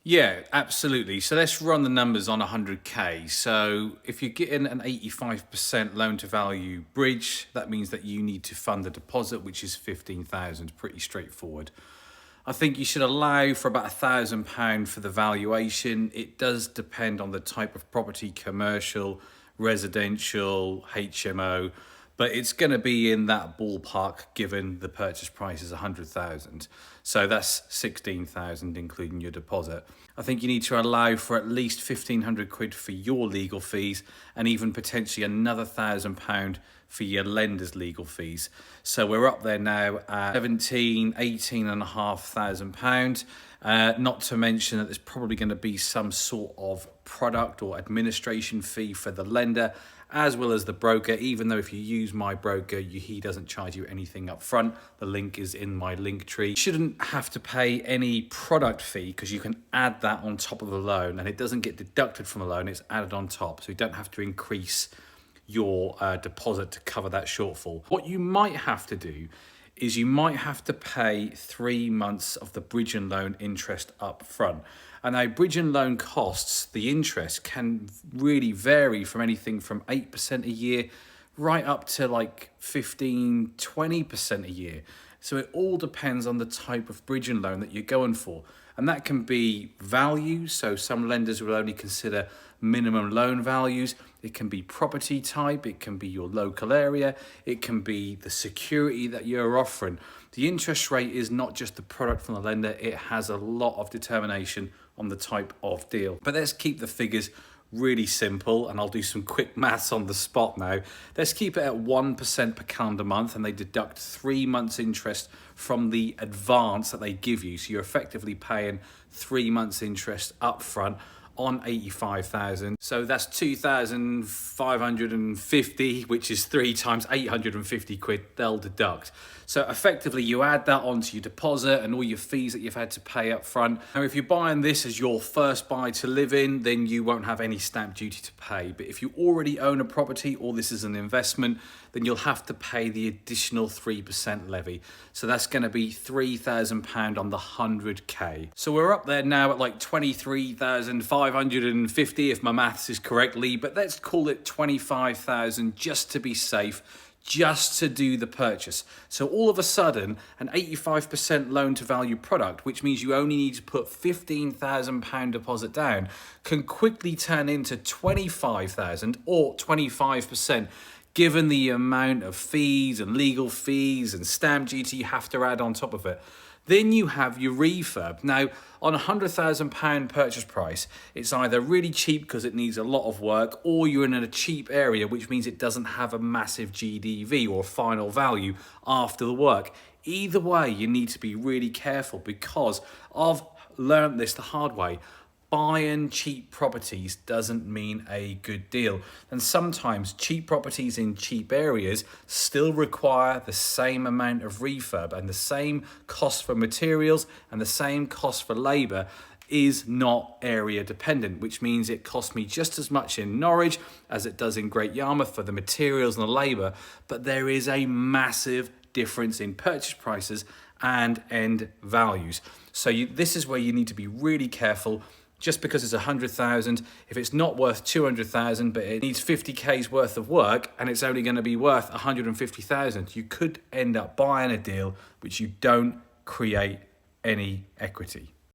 Yeah, absolutely. So let's run the numbers on 100K. So if you're getting an 85% loan to value bridge, that means that you need to fund the deposit, which is 15,000. Pretty straightforward. I think you should allow for about £1,000 for the valuation. It does depend on the type of property, commercial, residential, HMO, but it's going to be in that ballpark given the purchase price is 100,000. So that's 16,000 including your deposit. I think you need to allow for at least 1,500 quid for your legal fees and even potentially another £1,000 for your lender's legal fees. So we're up there now at 18,500 pounds. Not to mention that there's probably going to be some sort of product or administration fee for the lender as well as the broker, even though if you use my broker, he doesn't charge you anything up front. The link is in my link tree. You shouldn't have to pay any product fee because you can add that on top of the loan and it doesn't get deducted from the loan, it's added on top. So you don't have to increase your deposit to cover that shortfall. What you might have to do is you might have to pay 3 months of the bridge and loan interest up front. And now bridge and loan costs, the interest can really vary from anything from 8% a year right up to like 15, 20% a year. So it all depends on the type of bridge and loan that you're going for. And that can be value. So some lenders will only consider minimum loan values. It can be property type. It can be your local area. It can be the security that you're offering. The interest rate is not just the product from the lender. It has a lot of determination on the type of deal. But let's keep the figures really simple, and I'll do some quick maths on the spot now. Let's keep it at 1% per calendar month, and they deduct 3 months interest from the advance that they give you. So you're effectively paying 3 months interest up front on 85,000. So that's 2,550, which is 3 times 850 quid they'll deduct. So effectively you add that onto your deposit and all your fees that you've had to pay up front. Now if you're buying this as your first buy to live in, then you won't have any stamp duty to pay. But if you already own a property or this is an investment, then you'll have to pay the additional 3% levy. So that's going to be £3,000 on the 100K. So we're up there now at like 23,550 if my maths is correctly, but let's call it 25,000 just to be safe, just to do the purchase. So all of a sudden, an 85% loan to value product, which means you only need to put £15,000 deposit down, can quickly turn into 25,000 or 25%. Given the amount of fees and legal fees and stamp duty you have to add on top of it. Then you have your refurb. Now, on a £100,000 purchase price, it's either really cheap because it needs a lot of work, or you're in a cheap area, which means it doesn't have a massive GDV or final value after the work. Either way, you need to be really careful because I've learned this the hard way. Buying cheap properties doesn't mean a good deal. And sometimes cheap properties in cheap areas still require the same amount of refurb, and the same cost for materials and the same cost for labour is not area dependent, which means it costs me just as much in Norwich as it does in Great Yarmouth for the materials and the labour, but there is a massive difference in purchase prices and end values. So this is where you need to be really careful. Just because it's 100,000, if it's not worth 200,000, but it needs 50K's worth of work and it's only going to be worth 150,000, you could end up buying a deal which you don't create any equity.